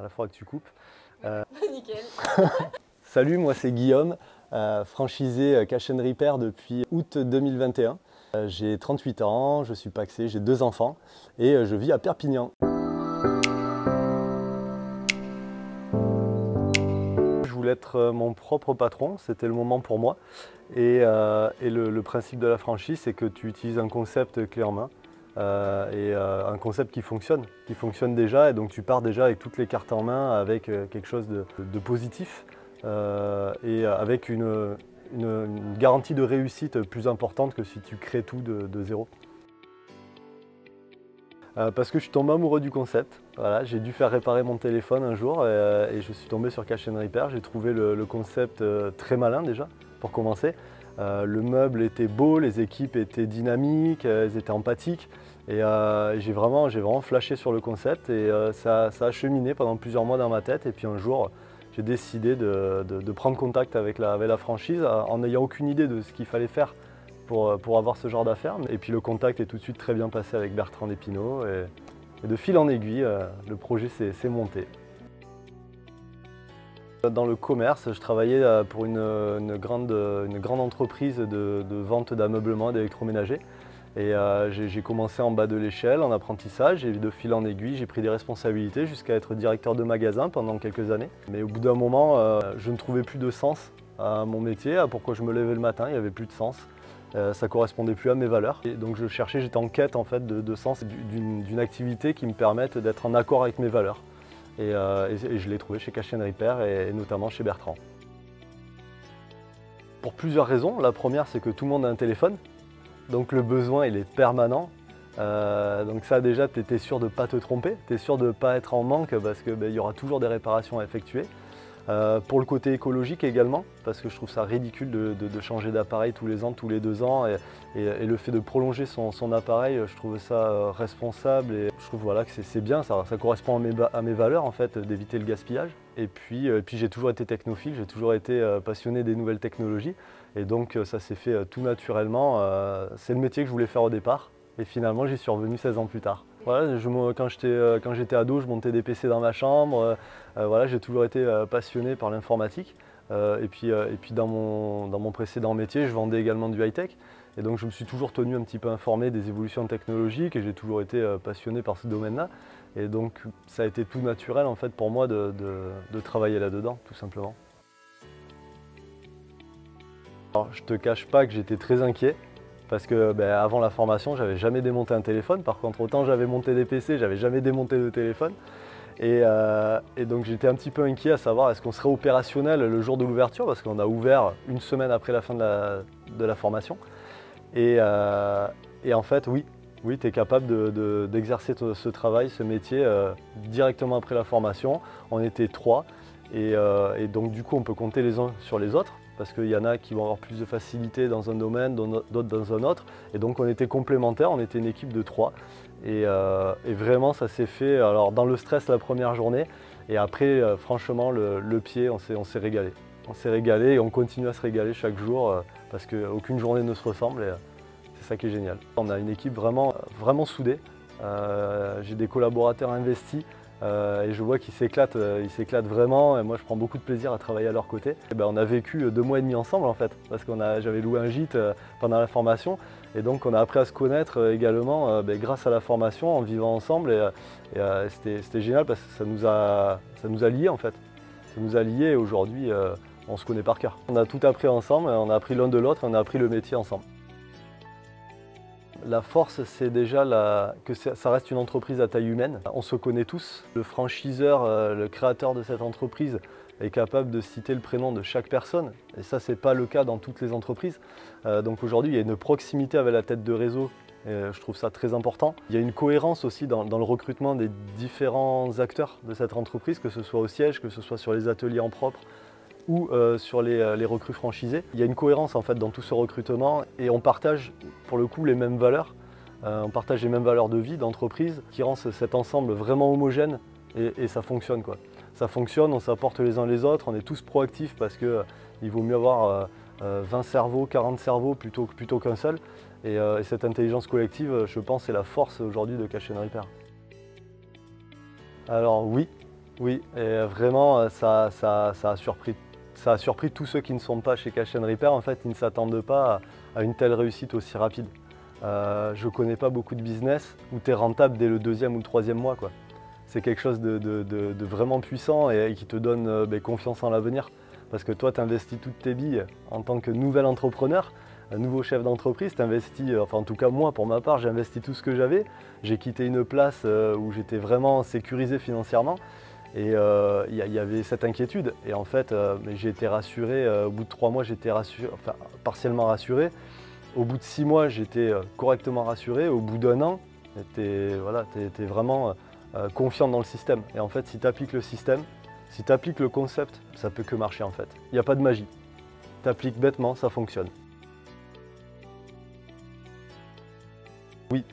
Là, il faudra que tu coupes. Nickel. Salut, moi c'est Guillaume, franchisé Cash & Repair depuis août 2021. J'ai 38 ans, je suis pacsé, j'ai 2 enfants et je vis à Perpignan. Je voulais être mon propre patron, c'était le moment pour moi. Et le principe de la franchise, c'est que tu utilises un concept clé en main. Un concept qui fonctionne déjà, et donc tu pars déjà avec toutes les cartes en main, avec quelque chose de positif et avec une garantie de réussite plus importante que si tu crées tout de zéro. Parce que je suis tombé amoureux du concept. Voilà, j'ai dû faire réparer mon téléphone un jour et je suis tombé sur Cash & Repair. J'ai trouvé le concept très malin déjà, pour commencer. Le meuble était beau, les équipes étaient dynamiques, elles étaient empathiques. Et j'ai vraiment flashé sur le concept et ça a cheminé pendant plusieurs mois dans ma tête. Et puis un jour, j'ai décidé de prendre contact avec la franchise en n'ayant aucune idée de ce qu'il fallait faire pour avoir ce genre d'affaires. Et puis le contact est tout de suite très bien passé avec Bertrand Despinaud et de fil en aiguille, le projet s'est monté. Dans le commerce, je travaillais pour une grande entreprise de vente d'ameublement et d'électroménager. Et j'ai commencé en bas de l'échelle, en apprentissage, et de fil en aiguille, j'ai pris des responsabilités jusqu'à être directeur de magasin pendant quelques années. Mais au bout d'un moment, je ne trouvais plus de sens à mon métier, à pourquoi je me levais le matin, il n'y avait plus de sens. Ça ne correspondait plus à mes valeurs. Et donc j'étais en quête en fait, de sens, d'une activité qui me permette d'être en accord avec mes valeurs. Et je l'ai trouvé chez Cash & Repair et notamment chez Bertrand. Pour plusieurs raisons. La première, c'est que tout le monde a un téléphone. Donc le besoin, il est permanent. Donc ça déjà, tu es sûr de ne pas te tromper, tu es sûr de ne pas être en manque parce qu'il y aura toujours des réparations à effectuer. Pour le côté écologique également, parce que je trouve ça ridicule de changer d'appareil tous les ans, tous les 2 ans. Et le fait de prolonger son appareil, je trouve ça responsable et je trouve voilà, que c'est bien, ça correspond à mes valeurs en fait, d'éviter le gaspillage. Et puis j'ai toujours été technophile, j'ai toujours été passionné des nouvelles technologies. Et donc ça s'est fait tout naturellement. C'est le métier que je voulais faire au départ et finalement j'y suis revenu 16 ans plus tard. Voilà, quand j'étais ado, je montais des PC dans ma chambre. Voilà, j'ai toujours été passionné par l'informatique. Et puis dans mon précédent métier, je vendais également du high-tech. Et donc je me suis toujours tenu un petit peu informé des évolutions technologiques et j'ai toujours été passionné par ce domaine-là. Et donc ça a été tout naturel en fait pour moi de travailler là-dedans, tout simplement. Alors, je ne te cache pas que j'étais très inquiet parce que avant la formation, j'avais jamais démonté un téléphone. Par contre, autant j'avais monté des PC, j'avais jamais démonté de téléphone. Et donc j'étais un petit peu inquiet à savoir est-ce qu'on serait opérationnel le jour de l'ouverture parce qu'on a ouvert une semaine après la fin de la formation. Et en fait, oui, tu es capable d'exercer ce travail, ce métier directement après la formation. On était 3 et donc du coup on peut compter les uns sur les autres. Parce qu'il y en a qui vont avoir plus de facilité dans un domaine, d'autres dans un autre. Et donc on était complémentaires, on était une équipe de 3. Et vraiment ça s'est fait alors, dans le stress la première journée. Et après franchement le pied, on s'est régalé. On s'est régalé et on continue à se régaler chaque jour parce qu'aucune journée ne se ressemble et c'est ça qui est génial. On a une équipe vraiment soudée. J'ai des collaborateurs investis. Et je vois qu'ils s'éclatent vraiment et moi je prends beaucoup de plaisir à travailler à leur côté. On a vécu 2 mois et demi ensemble en fait parce que j'avais loué un gîte pendant la formation et donc on a appris à se connaître également grâce à la formation en vivant ensemble et c'était génial parce que ça nous a liés en fait. Ça nous a liés et aujourd'hui on se connaît par cœur. On a tout appris ensemble, on a appris l'un de l'autre, on a appris le métier ensemble. La force, c'est déjà que ça reste une entreprise à taille humaine. On se connaît tous. Le franchiseur, le créateur de cette entreprise est capable de citer le prénom de chaque personne. Et ça, ce n'est pas le cas dans toutes les entreprises. Donc aujourd'hui, il y a une proximité avec la tête de réseau. Et je trouve ça très important. Il y a une cohérence aussi dans le recrutement des différents acteurs de cette entreprise, que ce soit au siège, que ce soit sur les ateliers en propre, ou sur les recrues franchisées. Il y a une cohérence en fait dans tout ce recrutement et on partage pour le coup les mêmes valeurs. On partage les mêmes valeurs de vie, d'entreprise qui rend cet ensemble vraiment homogène et ça fonctionne quoi. Ça fonctionne, on s'apporte les uns les autres, on est tous proactifs parce qu'il vaut mieux avoir 20 cerveaux, 40 cerveaux plutôt qu'un seul. Et cette intelligence collective, je pense, c'est la force aujourd'hui de Cash & Repair. Alors oui, Oui, et vraiment, ça a surpris tous ceux qui ne sont pas chez Cash and Repair. En fait, ils ne s'attendent pas à une telle réussite aussi rapide. Je ne connais pas beaucoup de business où tu es rentable dès le deuxième ou le troisième mois, quoi. C'est quelque chose de vraiment puissant et qui te donne confiance en l'avenir. Parce que toi, tu investis toutes tes billes en tant que nouvel entrepreneur, un nouveau chef d'entreprise, tu investis, enfin en tout cas moi pour ma part, j'ai investi tout ce que j'avais. J'ai quitté une place où j'étais vraiment sécurisé financièrement et il y avait cette inquiétude. Et en fait, mais j'ai été rassuré, au bout de 3 mois, j'étais rassuré, enfin partiellement rassuré. Au bout de 6 mois, j'étais correctement rassuré. Au bout d'un an, tu voilà, étais vraiment confiant dans le système. Et en fait, si tu appliques le système, si tu appliques le concept, ça peut que marcher en fait. Il n'y a pas de magie. Tu appliques bêtement, ça fonctionne. Oui,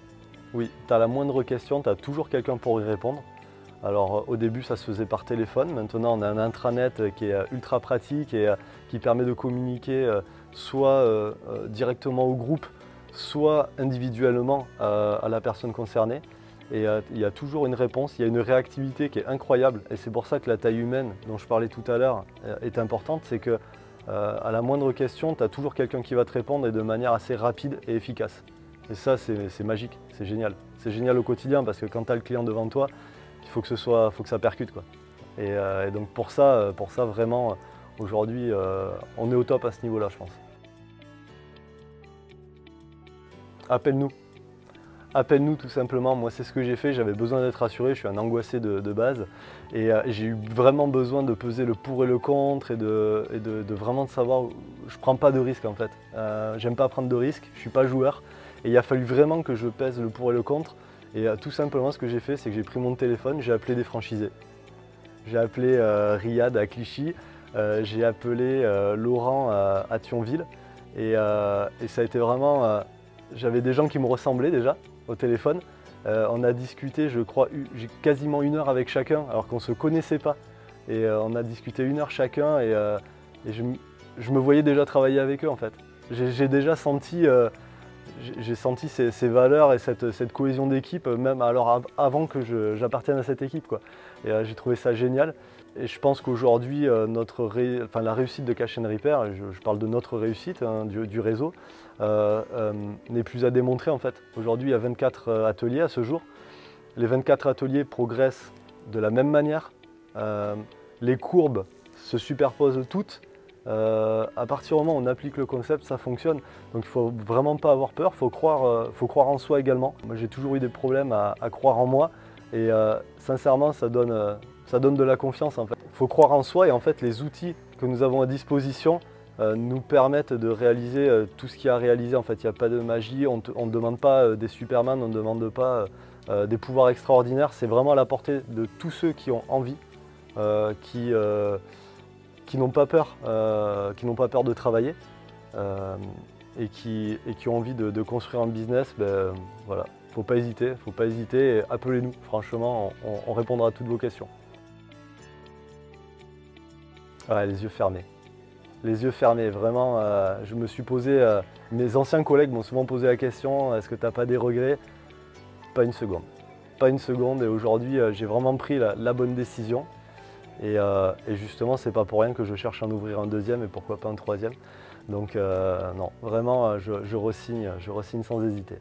oui, tu as la moindre question, tu as toujours quelqu'un pour y répondre. Alors au début ça se faisait par téléphone, maintenant on a un intranet qui est ultra pratique et qui permet de communiquer soit directement au groupe, soit individuellement à la personne concernée. Et il y a toujours une réponse, il y a une réactivité qui est incroyable et c'est pour ça que la taille humaine dont je parlais tout à l'heure est importante, c'est que à la moindre question, tu as toujours quelqu'un qui va te répondre et de manière assez rapide et efficace. Et ça c'est magique, c'est génial. C'est génial au quotidien parce que quand tu as le client devant toi, il faut que ça percute, quoi. Et donc pour ça vraiment, aujourd'hui, on est au top à ce niveau-là, je pense. Appelle-nous. Appelle-nous tout simplement. Moi, c'est ce que j'ai fait. J'avais besoin d'être rassuré. Je suis un angoissé de base. Et j'ai eu vraiment besoin de peser le pour et le contre et de vraiment de savoir. Je ne prends pas de risques en fait. J'aime pas prendre de risques. Je ne suis pas joueur. Et il a fallu vraiment que je pèse le pour et le contre. Et tout simplement, ce que j'ai fait, c'est que j'ai pris mon téléphone, j'ai appelé des franchisés. J'ai appelé Riyad à Clichy, j'ai appelé Laurent à Thionville. Et ça a été vraiment. J'avais des gens qui me ressemblaient déjà au téléphone. On a discuté, je crois, j'ai quasiment 1 heure avec chacun, alors qu'on ne se connaissait pas. Et on a discuté 1 heure chacun et je me voyais déjà travailler avec eux en fait. J'ai déjà senti. J'ai senti ces valeurs et cette cohésion d'équipe, même alors avant que j'appartienne à cette équipe, quoi. Et j'ai trouvé ça génial. Et je pense qu'aujourd'hui, la réussite de Cash and Repair, je parle de notre réussite hein, du réseau, n'est plus à démontrer en fait. Aujourd'hui, il y a 24 ateliers à ce jour. Les 24 ateliers progressent de la même manière. Les courbes se superposent toutes. À partir du moment où on applique le concept, ça fonctionne. Donc il ne faut vraiment pas avoir peur, faut croire en soi également. Moi j'ai toujours eu des problèmes à croire en moi et sincèrement ça donne de la confiance en fait. Il faut croire en soi et en fait les outils que nous avons à disposition nous permettent de réaliser tout ce qu'il y a à réaliser. En fait il n'y a pas de magie, on ne demande pas des Superman, on ne demande pas des pouvoirs extraordinaires. C'est vraiment à la portée de tous ceux qui ont envie, qui n'ont pas peur de travailler et qui ont envie de construire un business, voilà, faut pas hésiter et appelez-nous, franchement, on répondra à toutes vos questions. Ouais, les yeux fermés. Les yeux fermés, vraiment, je me suis posé, mes anciens collègues m'ont souvent posé la question, est-ce que tu n'as pas des regrets? Pas une seconde. Pas une seconde et aujourd'hui j'ai vraiment pris la bonne décision. Et justement, c'est pas pour rien que je cherche à en ouvrir un deuxième et pourquoi pas un troisième. Donc non, vraiment, je re-signe sans hésiter.